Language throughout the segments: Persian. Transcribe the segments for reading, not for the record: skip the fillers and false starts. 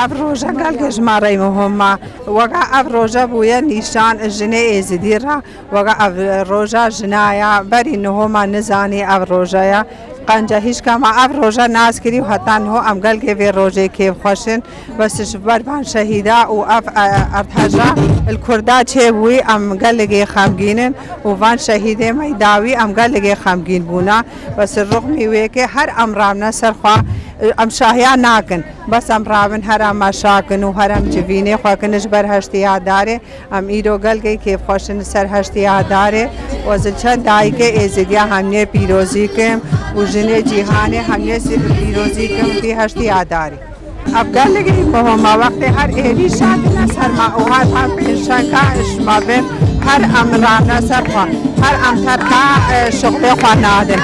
افروجا قال جماري مهمة وقع افروجا بويا نيشان الجني ازديرها وقع افروجا جنايا بري انهما نزاني افروجا قنجه هیچ کما افروجا ناز کری و حتی نه ام قال که وی روزه که خوشن بس شبار بان شهیدا و اف ارتجا الكردا چه بوی ام قال که خامگینن و وان شهیده میداوی ام قال که خامگین بونا بس رغمی وی که هر امرام نصر خوا ام شاهیا ناکن بس ام رابن هر ام شاکن و هر ام جوینه خوا کنش بر هشتیا داره ام ایرو قال که خوشن سر هشتیا داره و زلچن دای که ازدیا همه پیروزی کم و جنه جهان همه سر پیروزی کم تی هشتیا داره اب قال لگی مهمه وقت هر ایری شاد نصر ما و هر پیشن کا اشما بین هر ام رام نصر خوا هر ام ترکا شغل خوا نادن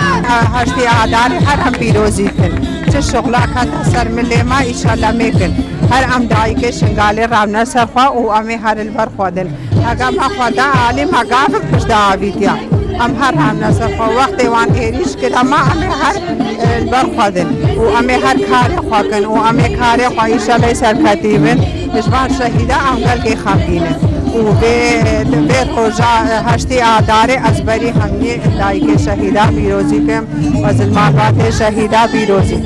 هشتیا داره هر ام پیروزی کن چه شغلا که سر ملی ما ایشالله میکن هر ام دایی که شنگال رام نصر خوا و امی هر البر خودن اگه ما خدا عالم اگه پشت آویدیا ام هر رام نصر خوا وقت وان ایریش که ما امی هر البر خودن و امی هر کار خوا کن و امی کار خوا ایشالله سر کتیبن نشوان شهیده ام گل که خامگینه و به روزا هشتی آداره از بری همه دایی که شهیده بیروزی کم و ظلمات شهیده بیروزی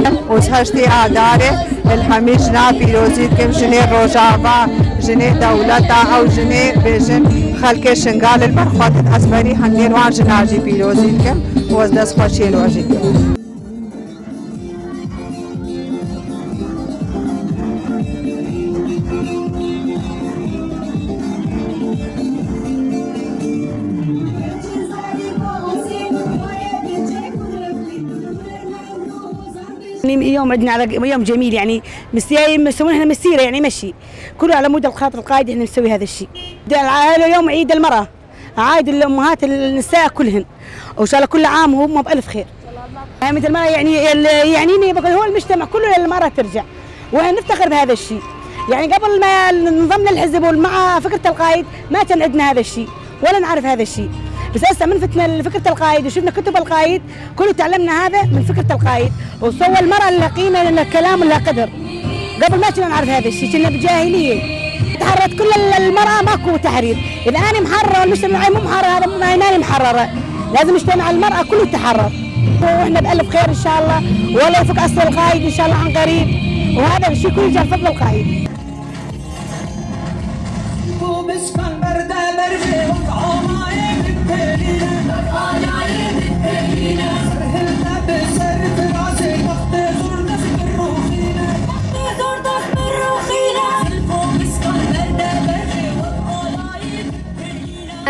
کم از هشتی آداره الهمی جنا بیروزی کم جنه روزاوا جنه دولتا او جنه بیشن خلق شنگال البرخواد از بری همه روان جناجی بیروزی کم و از دست خوشی روزی کم يوم عندنا على يوم جميل يعني مسوين احنا مسيره يعني مشي كله على مود الخاطر القائد احنا نسوي هذا الشيء. يوم عيد المراه عايد الامهات النساء كلهن وان شاء الله كل عام وهم بالف خير. عيد المراه يعني بقول هو المجتمع كله للمراه ترجع ونفتخر بهذا الشيء. يعني قبل ما نضمنا الحزب ومع فكره القائد ما كان عندنا هذا الشيء ولا نعرف هذا الشيء. بس هسه من فتنا فكره القائد وشفنا كتب القائد كله تعلمنا هذا من فكره القائد وسوى المراه لها قيمه لها كلام لها قدر. قبل ما كنا نعرف هذا الشيء كنا بجاهليه. تحررت كل المراه ماكو تحرير، اذا انا محرره والمجتمع مو محرر هذا ما انا محرره، لازم مجتمع المراه كله يتحرر. واحنا بالف خير ان شاء الله ولا يفك اصل القائد ان شاء الله عن قريب وهذا الشيء كله يرجع فضل القائد.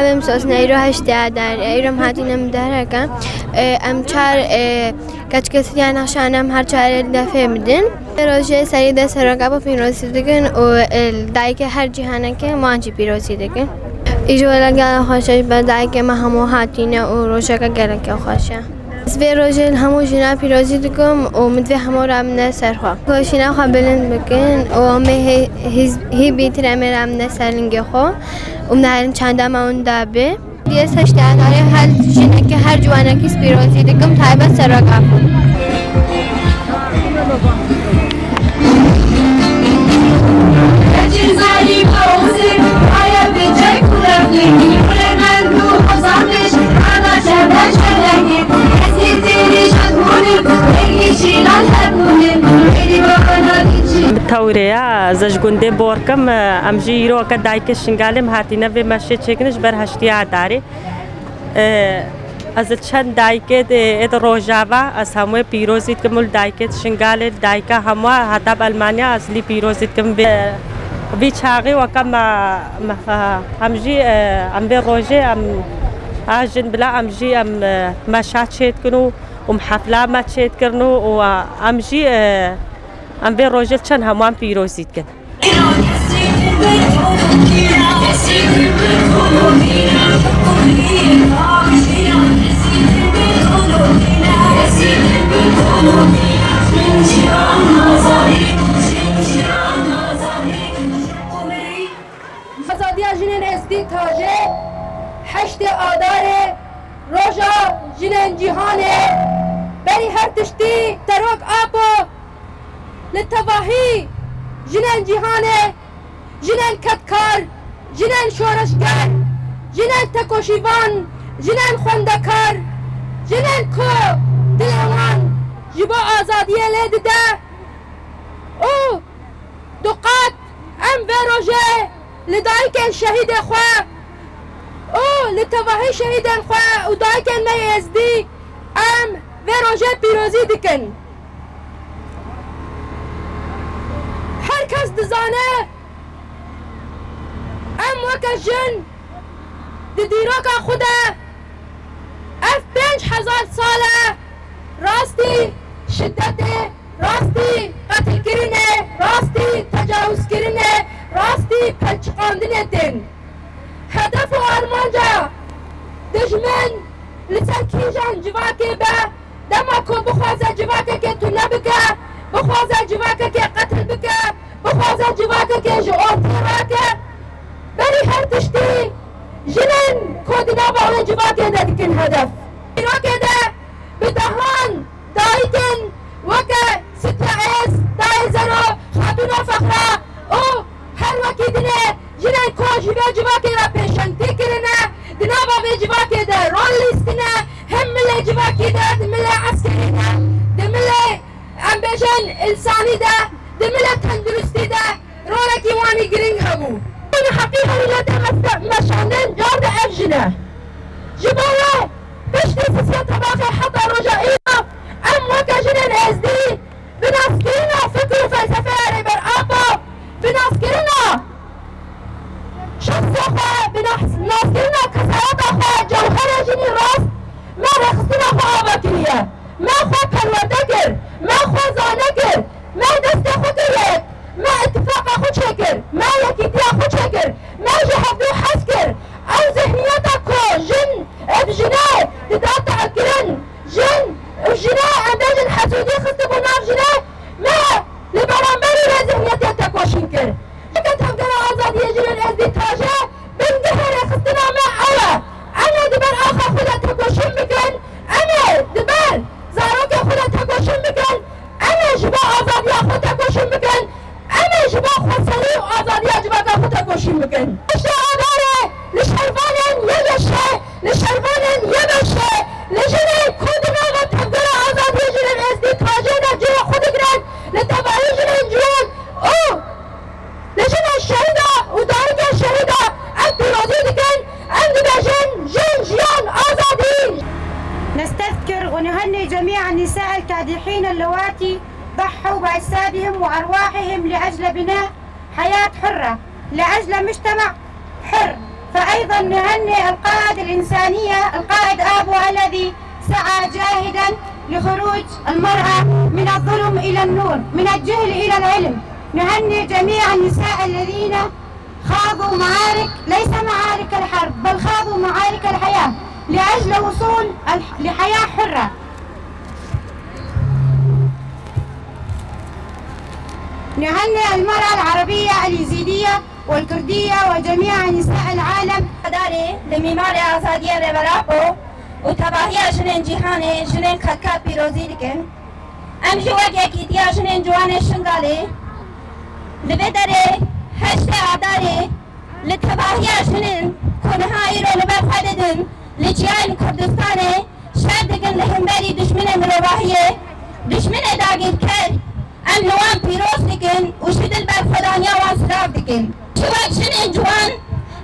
ام سوسنا ایرو هشت آدار ایرم هاتی نمیداره که ام چار کچکسی نشانم هر چار دفعه میدن روزه سری دست رقابت پیروزی دکن و دایی که هر جهانی که مانچی پیروزی دکن ایجو لگه خوشش به دایی که ما همو هاتینه و روزه که گله که خوشه به روزه همو جنا پیروزی دکم و مدوی همو رام نسر خوا خوشینا خوا بلند بکن و می هی بیتر می رام نسر لنگه خوا ومنهارن چند اون دابه دیس هشت آداره هر جنه که هر جوانه کیس پیروزی دکم تایبه سراغ آفون توريا زجگنده بورکم امجی رو که دایک شنگالم هاتی نوی مشه چکنش بر هشتیا داره از چند دایک ات روزاوا از همه پیروزیت کمول دایک شنگال دایک همه حتی بالمانیا اصلی پیروزیت کم بی چاقی و کم امجی ام به روزه ام آجن بلا امجی ام مشات شد کنو حفله ما شد کنو و امجی ام به روزه چند همه پیروزیت کن. آزادی جنین استی تاجه هشت آدار روزا جنین جهانه بری هر تشتی تروک آبو للتواهی جنن جیهانه جنن کتکار جنن شورشگر جنن تکوشیوان جنن خوندکار جنن کو دلوان جبا آزادی لید ده او دقات ام و روژه لدایکن شهید خواه او لتواهی شهیدن خواه و دایکن نیزدی ام و روژه پیروزی دکن هر کس دزانه ام وکا جن دیروکا خوده اف 5000 ساله راستی شدت راستی قتل کرنه راستی تجاوز کرنه راستی پلچقاندنه دن هدف و آرمانجا دشمن لسر کیجان جواکه به دما کو بخوازه جواکه که تو نبکه بخوازه جواکه که قتل بکه بخوازه جواکه که جوار تراکه بری هر تشتی جنن کودنا باوی جواکه ده دکن هدف ایراکه ده بدهان دایتن وکه سترائز دای زرو خاتونا فخرا او هر وکی دنه جنن کو جواکه را پیشنتی کرنه دنا باوی جواکه ده رول لیستنه هم ملی جواکه ده دملی عسکری ده دملی امبیشن انسانی ده دملی تندرستی ده رولکی وانی گرینگ همو اون حقیقه ولده مشاندن جارد افجنه جباله بشتی سیسیت طباقی حتی رجائینا ام وکا جنن ازدی بناسکرنا فکر و فلسفه ریبر آبا بناسکرنا شخص خواه بناسکرنا کسایت خواه جوهر جنی راست ما رخصنا خواه آبا کریه ما خواه پرورده گر ما خواه زانه گر ما دست خود گرید ما اتفاق خود شکر ما یکیتی خود شکر ما جهدو حس کر او ذهنیت کو جن ابجنه تدات اکرن جن ابجنه اندجن حسودی خسته بناف جنه ما لبرانبری را ذهنیت تکوشین کر لکن تفگر آزادی جنن ازدی تاجه بنگهر خستنا ما اوه انا دبر آخر خودت تکوشین بکن انا دبر زاروک خودت تکوشین بکن انا جبا آزادی خود تکوشین بکن انا جبا خودسری و آزادی جبا خود تکوشین بکن اشتا آداره لشرفانن یگشه لشرفانن یگشه لجنه کودنا و تفگر آزادی جنن ازدی تاجه نجوه خود گرن لتباهی جنن جون او لجنه شهیده و دارک شهیده ام پیروزی دکن ام دبجن جن جیان آزادی. نستذكر ونهنئ جميع النساء الكادحين اللواتي ضحوا بأجسادهم وأرواحهم لأجل بناء حياة حرة لأجل مجتمع حر. فأيضا نهنئ القائد الإنسانية القائد آبو الذي سعى جاهدا لخروج المرأة من الظلم إلى النور من الجهل إلى العلم. نهنئ جميع النساء الذين خاضوا معارك ليس معارك الحرب بل خاضوا معارك الحياة لأجل وصول لحياة حرة. نهنئ المرأة العربية اليزيدية والكردية وجميع نساء العالم داري لميمار آزادية ريبرابو وتباهي جنين جيهاني جنين كتكا بيروزي لكن ام جواك يكيديا جنين جواني شنغالي لبداري هشت عداري لتباهي جنين كونهاي رو لبر خددن لجيان كردستاني شادقن لهمبري دشمن مروباهية دشمن داقيد كر ام نوان بيروز لكن وشدل بر خدانيا وان سلاف دكن شواك شنين جوان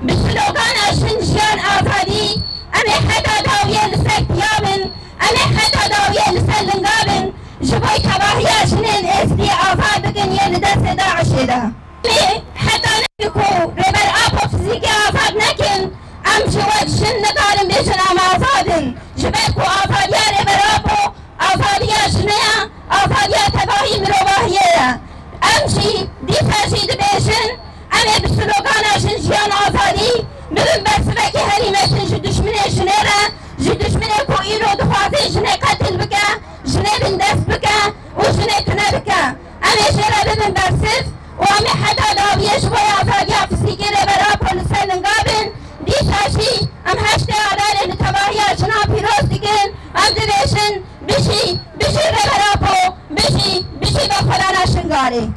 بسلوغان اشن جيان آزادي امي حتى داوية لسك يامن امي حتى داوية لسك لنقابن جبوي تباهي شنين اسدي آزاد بكن يلدس داعش دا امي حتى نبكو ربر آبو فزيكي آزاد نكن ام جواك شن ندارن بيشن ام آزادن جبكو آزادية ربر آبو آزادية شنيا آزادية تباهي مروباهية امشي ديفاشي دبيشن امي بسلوغان اشن جيان آزادي ببن برسبكي هريمشن جو دشمني جنيرا جو دشمني كو ايرو دخوازي جني قتل بكا جني بندس بكا وجني تنا بكا امي جيرا ببن برسف وامي حدا داوية شوي آزادية فسيكي ربرا بولسان نقابن ديشاشي ام هشتي عدالي لتباهي جنا بيروز دكين ام دبيشن بشي ربرا بشي بخلانا شنغاري